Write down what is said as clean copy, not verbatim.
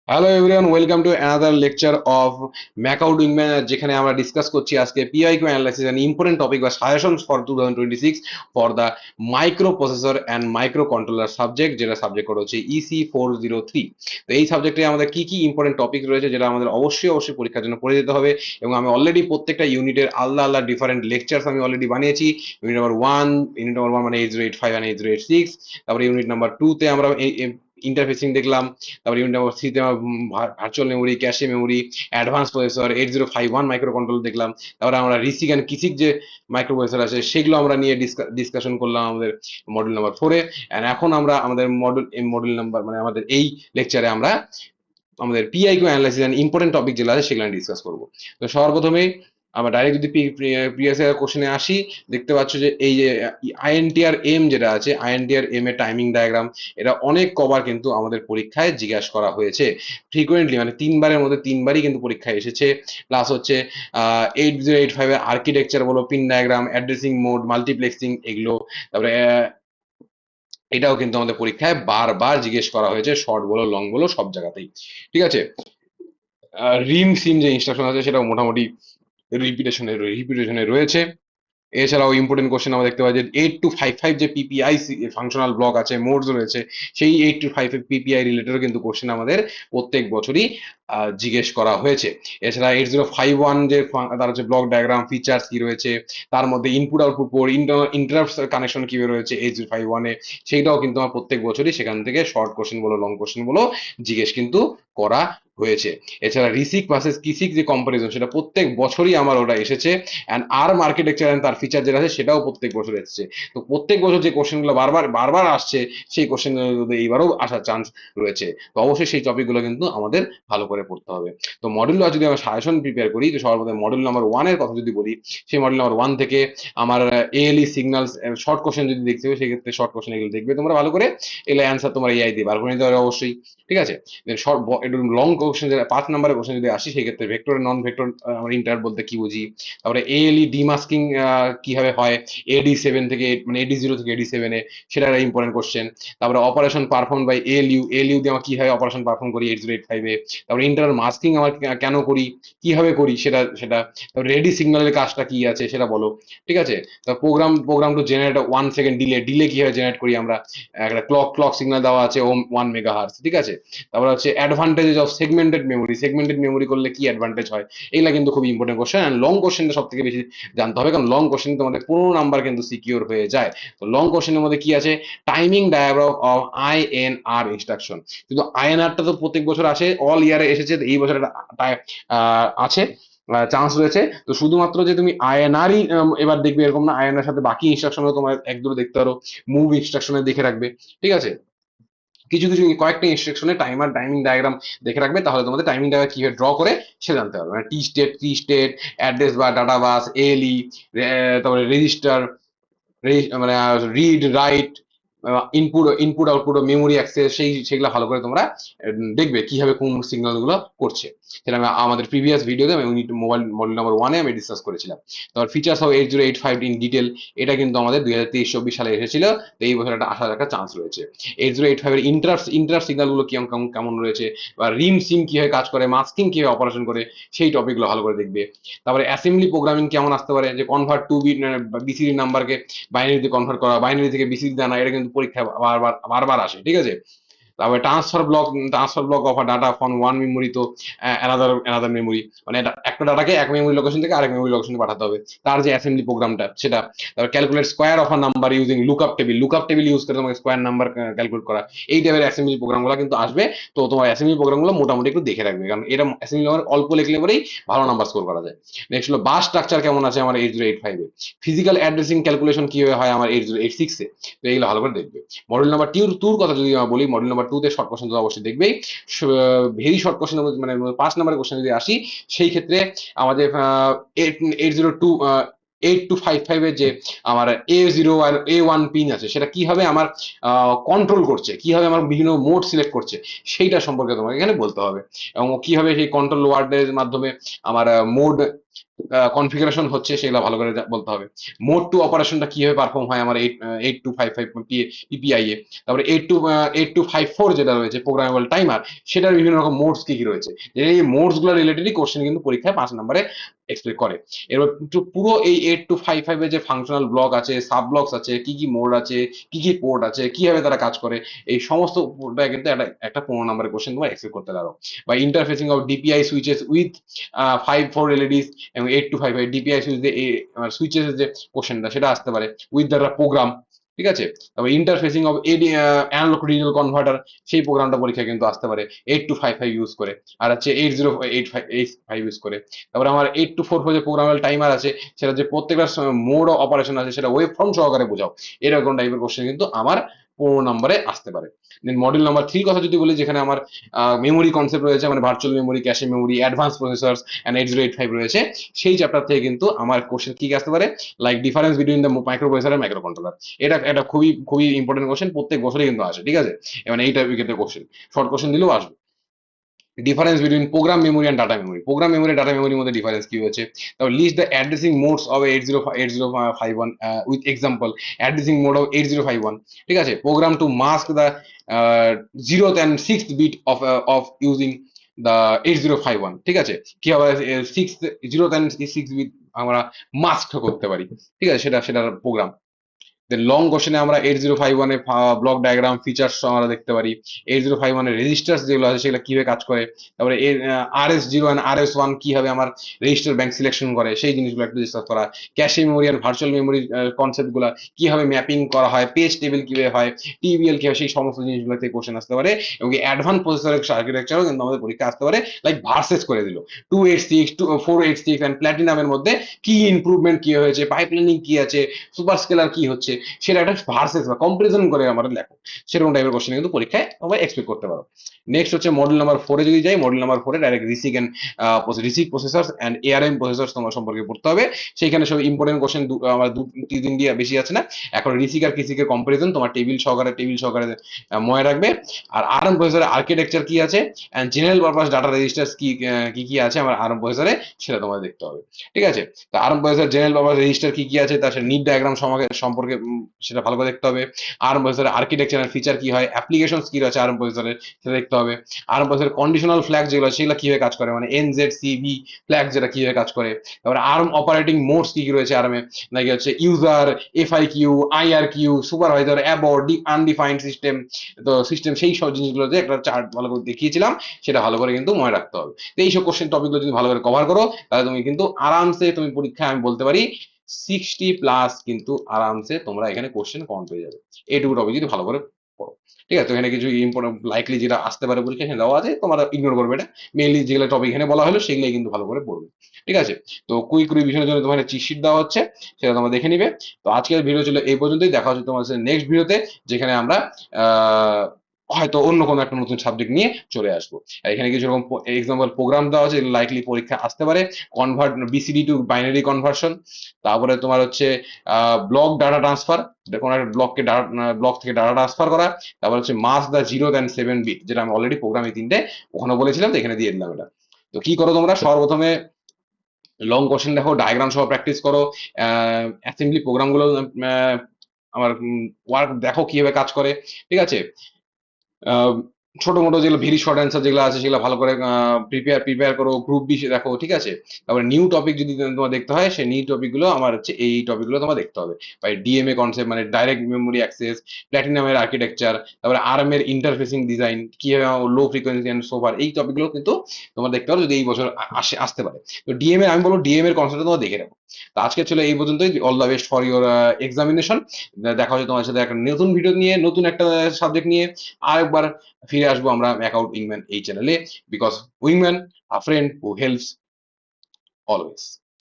Hello everyone, welcome to another lecture of MAKAUT উইংম্যান, যেখানে আমরা ডিসকাস করছি আজকে PYQ analysis and important topic বা suggestions for 2026 for the microprocessor and microcontroller subject, যেটা subject code হচ্ছে EC403। তো এই সাবজেক্টে আমাদের কি কি ইম্পর্টেন্ট টপিক রয়েছে যেটা আমাদের অবশ্যই অবশ্যই পরীক্ষার জন্য পড়ে যেতে হবে, এবং আমি অলরেডি প্রত্যেকটা ইউনিটের আলাদা আলাদা ডিফারেন্ট লেকচার্স আমি অলরেডি বানিয়েছি। ইউনিট নাম্বার 1 মানে 8085 and 8086। তারপরে ইউনিট নাম্বার 2 তে আমরা ইন্টারফেসিং দেখলাম। তারপরে ইউনিট নাম্বার 3 তে virtual memory, cache memory, advance processor 8051 micro control দেখলাম। তারপরে আমরা রিসিক অ্যান্ড কিসিক যে মাইক্রো প্রসেসর আছে সেগুলো আমরা নিয়ে ডিসকাশন করলাম আমাদের মডিউল নাম্বার 4-এ। এন্ড এখন আমরা আমাদের মডিউল নাম্বার মানে আমাদের এই লেকচারে আমরা আমাদের PIQ analysis and important topic যেগুলো আছে সেগুলো ডিসকাস করব। তো সবার প্রথমে আমরা ডাইরেক্ট যদি প্রিভিয়াস ইয়ার কোশ্চেনে আসি, দেখতে পাচ্ছ যে এই যে আইএনটিআর এম যেটা আছে, আইএনটিআর এম এর টাইমিং ডায়াগ্রাম, এটা অনেক কবার কিন্তু আমাদের পরীক্ষায় জিজ্ঞাসা করা হয়েছে ফ্রিকোয়েন্টলি, মানে 3বারের মধ্যে 3বারই কিন্তু পরীক্ষায় এসেছে। প্লাস হচ্ছে 8085 এর আর্কিটেকচার বলো, pin diagram, addressing mode, multiplexing, এগুলো। তারপরে এটাও কিন্তু আমাদের পরীক্ষায় বারবার জিজ্ঞেস করা হয়েছে, শর্ট বলো লং বলো সব জায়গাতেই। ঠিক আছে। রিম সিম যে ইনস্ট্রাকশন আছে সেটাও মোটামুটি রিপিটেশনে রয়েছে। এছাড়াও ইম্পর্টেন্ট কোশ্চেন আমরা দেখতে পাই যে 8255 যে পিপিআই ফাংশনাল ব্লক আছে, মোডস রয়েছে, সেই 8255 পিপিআই রিলেটেড কিন্তু কোশ্চেন আমাদের প্রত্যেক বছরই জিজ্ঞেস করা হয়েছে। এছাড়া 8051 যে তার হচ্ছে ব্লক ডায়াগ্রাম ফিচার্স কি রয়েছে, তার মধ্যে input output port, interrupt connection কিভাবে রয়েছে 8051-এ, সেইটাও কিন্তু আমার প্রত্যেক বছরই সেখান থেকে শর্ট কোশ্চেন বলো লং কোশ্চেন বলো জিজ্ঞেস কিন্তু করা হয়েছে। এছাড়া রিসিক ভার্সেস কিসিক যে কম্পারিজন, সেটা প্রত্যেক বছরই আমার ওটা এসেছে। অ্যান্ড আর্ম আর্কিটেকচার এন্ড তার ফিচার যেটা আছে সেটাও প্রত্যেক বছর এসেছে। তো প্রত্যেক বছর যে কোশ্চেনগুলো বারবার বারবার আসছে, সেই কোশ্চেনগুলো এইবারও আসার চান্স রয়েছে। তো অবশ্যই সেই টপিকগুলো কিন্তু আমাদের ভালো করে পড়তে হবে। তো মডেল যদি আমরা সাজেশন প্রিপেয়ার করি, তো সর্বপ্রথম মডেল নাম্বার 1-এর কথা যদি বলি, সেই মডেল নাম্বার 1 থেকে আমার এএলই সিগন্যালস শর্ট কোশ্চেন যদি দেখতে হবে, সেক্ষেত্রে শর্ট কোশ্চেন এগুলো দেখবে তোমরা ভালো করে, এগুলো অ্যান্সার তোমার এআই দিয়ে বার করে নিতে হবে অবশ্যই। ঠিক আছে। শর্ট একটু লং কোশ্চেন, যেটা 5 নম্বরের কোশ্চেন যদি আসি, সেক্ষেত্রে ভেক্টর নন ভেক্টর আমরা ইন্টার বলতে কি বুঝি, তারপরে এএলই ডিমাস্কিং কিভাবে হয় AD7 থেকে, মানে AD0 থেকে AD7-এ, সেটা একটা ইম্পর্টেন্ট কোশ্চেন। তারপরে অপারেশন পারফর্ম বাই এএলইউ দিয়ে আমরা কিভাবে অপারেশন পারফর্ম করি 8085-এ। তারপরে ইন্টার মাস্কিং আমরা কেন করি, কিভাবে করি সেটা সেটা তারপরে রেডি সিগন্যালের কাজটা কি আছে সেটা বলো। ঠিক আছে। তারপর program to generate 1 second delay কিভাবে জেনারেট করি আমরা, একটা ক্লক সিগন্যাল দেওয়া আছে 1 মেগাহার্জ। ঠিক আছে। তারপর হচ্ছে অ্যাডভান্টেজ অফ সেগমেন্টেড মেমোরি করলে কি অ্যাডভান্টেজ হয়, এগুলা কিন্তু খুব ইম্পর্টেন্ট কোশ্চেন। অ্যান্ড লং কোশ্চেনটা সব থেকে বেশি জানতে হবে, কারণ লং কোশ্চেন তোমাদের 15 নাম্বার কিন্তু সিকিউর হয়ে যায়। তো লং কোশ্চেনের মধ্যে কি আছে, timing diagram of INR instruction. কিন্তু আইএনআরটা তো প্রত্যেক বছর আসে, অল ইয়ারে এসেছে, এই বছর আছে, চান্স রয়েছে। তো শুধুমাত্র যে তুমি আইএনআরই এবার দেখবে এরকম না, আইএনআর সাথে বাকি ইনস্ট্রাকশনও তোমার এক দুটো দেখতে পারো, মুভ ইনস্ট্রাকশনে দেখে রাখবে। ঠিক আছে। কিছু কিছু কয়েকটা ইনস্ট্রাকশনে টাইমিং ডায়াগ্রাম দেখে রাখবে, তাহলে তোমাদের টাইমিং ডায়াগ্রাম কিভাবে ড্র করে সে জানতে পারবে। মানে টি স্টেট, অ্যাড্রেস বা ডাটা বাস, এএলই, তারপরে রেজিস্টার, মানে read write, input output, memory access, সেগুলো ভালো করে তোমরা দেখবে কিভাবে কোন সিগন্যাল গুলো করছে। সেটা আমি আমাদের প্রিভিয়াস ভিডিওতে আমি মোবাইল মডেল নাম্বার 1-এ আমি ডিসকাস করেছিলাম। তারপর ফিচার্স অফ 8085 ইন ডিটেল, এটা কিন্তু আমাদের 2023-24 সালে এসেছিল। তো এই বছর একটা আসার একটা চান্স রয়েছে। 8085 এর ইন্টারাপ্ট সিগন্যাল গুলো কেমন কেমন কেমন রয়েছে, বা রিম সিম কিভাবে কাজ করে, মাস্কিং কিভাবে অপারেশন করে, সেই টপিকগুলো ভালো করে দেখবে। তারপরে অ্যাসেম্বলি প্রোগ্রামিং কেমন আসতে পারে, যে কনভার্ট টু বিট বিসিডি নাম্বারকে বাইনারিতে কনভার্ট করা, বাইনারি থেকে বিসিডি আনা, এটা কিন্তু পরীক্ষায় বারবার বারবার আসে। ঠিক আছে। তারপরে transfer block of data from one memory তো অ্যানাদার মেমোরি, মানে একটা ডাটাকে এক মেমোরি লোকেশন থেকে আরেক মেমোরি লোকেশনে পাঠাতে হবে, তার যে অ্যাসেম্বলি প্রোগ্রামটা সেটা। তারপর calculate square of a number using lookup table use করে তোমাকে স্কোয়ার নাম্বার ক্যালকুলেট করা, এই টাইপের অ্যাসেম্বলি প্রোগ্রামগুলো কিন্তু আসবে। তো তোমার অ্যাসেম্বলি প্রোগ্রামগুলো মোটামুটি একটু দেখে রাখবে, কারণ এটা অ্যাসেম্বলি অল্প লিখলে পরেই ভালো নাম্বার স্কোর করা যায়। নেক্সট হলো বাস স্ট্রাকচার কেমন আছে আমার 8085-এ, ফিজিক্যাল অ্যাড্রেসিং ক্যালকুলেশন কিভাবে হয় আমার 8086-এ। তো এইগুলো ভালো করে দেখবে। মডেল নাম্বার টুর কথা যদি আমরা বলি, মডেল নাম্বার 2-তে শর্ট কোশ্চেন তো অবশ্যই দেখবেই। ভেরি শর্ট কোশ্চেন, মানে 5 নম্বরের কোশ্চেন যদি আসি, সেই ক্ষেত্রে আমাদের 8255 এর যে আমার A0 আর A1 পিন আছে, সেটা কিভাবে আমার কন্ট্রোল করছে, কিভাবে আমার বিভিন্ন মোড সিলেক্ট করছে, সেইটা সম্পর্কে তোমাকে এখানে বলতে হবে। এবং কিভাবে সেই কন্ট্রোল ওয়ার্ডের মাধ্যমে আমার মোড কনফিগারেশন হচ্ছে সেগুলো ভালো করে বলতে হবে। মোড টু অপারেশনটা কিভাবে পারফর্ম হয় আমার 8255 পিপিআই এ। তারপরে 8254 যেটা রয়েছে প্রোগ্রামেবল টাইমার, সেটার বিভিন্ন রকম মোডস কি কি রয়েছে, এই মোডস গুলো রিলেটেডই কোশ্চেন কিন্তু পরীক্ষায় 5 নম্বরে এক্সপেক্ট করে। এবার পুরো এই 8255 এর যে ফাংশনাল ব্লক আছে, সাব ব্লকস আছে, কি কি মোড আছে, কি কি পোর্ট আছে, কিভাবে তারা কাজ করে, এই সমস্ত কিন্তু একটা একটা 15 নম্বরের কোশ্চেন তোমার এক্সপেক্ট করতে পারো। বা interfacing of DPI switches with 54 এলইডিস এবং 8255 ডিপিআই সুইচেস যে কোশ্চেনটা সেটা আসতে পারে উইথ দ্য প্রোগ্রাম, ঠিক আছে। তারপর interfacing of AD analog to digital converter, সেই প্রোগ্রামটা পরীক্ষায় কিন্তু আসতে পারে 8255 ইউজ করে, আর হচ্ছে 8085 ইউজ করে। তারপরে আমার 8244 যে প্রোগ্রামের টাইমার আছে, সেটা যে প্রত্যেকটা মোড অপারেশন আছে সেটা ওয়েব ফর্ম সহকারে বোঝাও, এরকম টাইপের কোশ্চেন কিন্তু আমার 15 নম্বরে আসতে পারে। দেন মডেল নাম্বার 3 কথা যদি বলি, যেখানে আমার মেমোরি কনসেপ্ট রয়েছে, মানে virtual memory, cache memory, advance processor and 8085 রয়েছে, সেই চ্যাপ্টার থেকে কিন্তু আমার কোশ্চেন কি আসতে পারে, like difference between the microprocessor and microcontroller. এটা এটা খুবই খুবই ইম্পর্টেন্ট কোশ্চেন, প্রত্যেক বছরই কিন্তু আসে, ঠিক আছে। এবার এই টাইপের ক্ষেত্রে কোশ্চেন শর্ট কোশ্চেন দিলেও আসবে। Difference between program memory and data memory, program memory data মেমোরির মধ্যে ডিফারেন্স কি হচ্ছে। তারপর list the addressing modes of 8051 with example addressing mode of 8051, ঠিক আছে। Program to mask the 0th and 6th bit of using the 8051, ঠিক আছে। কিভাবে 0th and 6th বিট আমরা মাস্ক করতে পারি, ঠিক আছে, সেটার প্রোগ্রাম। দেন লং কোশ্চেনে আমরা 8051 এর ব্লক ডায়াগ্রাম ফিচার্স আমরা দেখতে পারি, 8051 এর রেজিস্টার্স যেগুলো আছে সেগুলো কিভাবে কাজ করে, তারপরে এর RS0 and RS1 কিভাবে আমার রেজিস্টার ব্যাংক সিলেকশন করে, সেই জিনিসগুলো একটু ডিসকাস করা। ক্যাশে মেমোরি আর ভার্চুয়াল মেমোরি কনসেপ্ট গুলা কিভাবে ম্যাপিং করা হয়, পেজ টেবিল কিভাবে হয়, টিবিএল কিভাবে, সেই সমস্ত জিনিসগুলো থেকে কোশ্চেন আসতে পারে। এবং অ্যাডভান্স প্রসেসরের আর্কিটেকচারও কিন্তু আমাদের পরীক্ষা আসতে পারে, লাইক ভার্সেস করে দিল 286 486 এন্ড প্ল্যাটিনামের মধ্যে কি ইমপ্রুভমেন্ট কি হয়েছে, পাইপলাইনিং কি আছে, সুপার স্কেলার কি হচ্ছে, সেটা একটা ভার্সেস বা কম্পারিজন করে আমাদের লেখো, সেরকম টাইপের কোশ্চেন কিন্তু পরীক্ষায় তোমরা এক্সপেক্ট করতে পারো। নেক্সট হচ্ছে মডেল নাম্বার 4 এ যদি যাই, মডেল নাম্বার 4 এ direct RISC and RISC processors and ARM processors তোমার সম্পর্কে পড়তে হবে। সেখানে সব ইম্পর্টেন্ট কোশ্চেন আমার 2-3 দিয়ে বেশি আছে না। এখন রিসিক আর কিসিকের কম্পারিজন তোমার টেবিল সহকারে মনে রাখবে। আর আরএম প্রসেসরের আর্কিটেকচার কি আছে and general purpose data registers কি আছে আমার আরএম প্রসেসরে, সেটা তোমাদের দেখতে হবে, ঠিক আছে। তো RM processor general purpose register কি আছে, তার নিড ডায়াগ্রাম সম্পর্কে সেটা ভালো করে দেখতে হবে। আরএম প্রসেসরের আর্কিটেকচার এন্ড ফিচার কি হয়, অ্যাপ্লিকেশনস কি রয়েছে আরএম প্রসেসরের, সেটা দেখতে হবে। আরএম প্রসেসরের কন্ডিশনাল ফ্ল্যাগ যেগুলো সেগুলো কিভাবে কাজ করে, মানে NZCV ফ্ল্যাগ যেটা কিভাবে কাজ করে। তারপরে আরএম অপারেটিং মোডস কি কি রয়েছে আরএমে, নাকি হচ্ছে user, FIQ, IRQ, supervisor, abort, undefined system. তো সিস্টেম সেই সব জিনিসগুলো যে একটা চার্ট ভালো করে দেখিয়েছিলাম, সেটা ভালো করে কিন্তু মনে রাখতে হবে। তো এইসব কোশ্চেন টপিকগুলো যদি ভালো করে কভার করো, তাহলে তুমি কিন্তু আরামসে তুমি পরীক্ষায় আমি বলতে পারি 60+ কিন্তু আরামসে তোমরা এখানে কোশ্চেন কমন পেয়ে যাবে, এইটুকু টপিক যদি ভালো করে পড়ো, ঠিক আছে। তো এখানে কিছু ইম্পর্টেন্ট লাইকলি যেটা আসতে পারে পরীক্ষা এখানে দেওয়া আছে, তোমরা ইগনোর করবে এটা। মেইনলি যেগুলো টপিক এখানে বলা হলো সেগুলোই কিন্তু ভালো করে পড়বে, ঠিক আছে। তো কুইক রিভিশনের জন্য তোমার চিট শিট দেওয়া হচ্ছে, সেটা তোমরা দেখে নিবে। তো আজকের ভিডিও ছিল এই পর্যন্তই, দেখা হচ্ছে তোমার সাথে নেক্সট ভিডিওতে, যেখানে আমরা আহ হয়তো অন্য কোনো একটা নতুন সাবজেক্ট নিয়ে চলে আসবো। আর এখানে কিছু রকম এক্সাম্পল প্রোগ্রাম দেওয়া আছে, লাইকলি পরীক্ষা আসতে পারে। Convert BCD two binary conversion, তারপরে তোমার হচ্ছে ব্লক ডাটা ট্রান্সফার, কোনো একটা ব্লক থেকে ডাটা ট্রান্সফার করা। তারপর হচ্ছে মাস the 0th and 7th bit, যেটা আমি অলরেডি প্রোগ্রামে 3টে ওখানে বলেছিলাম, তো এখানে দিয়ে দিলাম এটা। তো কি করো তোমরা, সর্বপ্রথমে লং কোশ্চেন দেখো, ডায়াগ্রাম সহ প্র্যাকটিস করো, অ্যাসেম্বলি প্রোগ্রাম গুলো আমার ওয়ার্ক দেখো কিভাবে কাজ করে, ঠিক আছে। আহ, ছোট মোটো যেগুলো ভেরি শর্ট অ্যান্সার যেগুলো আছে সেগুলো ভালো করে প্রিপেয়ার করো, গ্রুপ বি দেখো, ঠিক আছে। তারপরে নিউ টপিক যদি তোমার দেখতে হয়, সেই নিউ টপিক গুলো আমার হচ্ছে এই টপিক গুলো তোমার দেখতে হবে। বা ডিএমএ কনসেপ্ট, মানে ডাইরেক্ট মেমোরি অ্যাক্সেস, প্ল্যাটিনামের আর্কিটেকচার, তারপরে আরএম এর ইন্টারফেসিং ডিজাইন, কিভাবে লো ফ্রিকোয়েন্সি এন্ড সোফার, এই টপিক গুলো কিন্তু তোমার দেখতে হবে যদি এই বছর আসতে পারে। তো ডিএমএ আমি বলবো ডিএম এর কনসেপ্ট তোমার দেখে রাখো। তো আজকে ছিল এই পর্যন্তই, all the best for your examination. দেখা হচ্ছে তোমার সাথে একটা নতুন ভিডিও নিয়ে, নতুন একটা সাবজেক্ট নিয়ে আরেকবার ফিরে আসবো আমরা ম্যাকআউট উইংম্যান এই চ্যানেলে, বিকজ উইংম্যান a friend who helps always.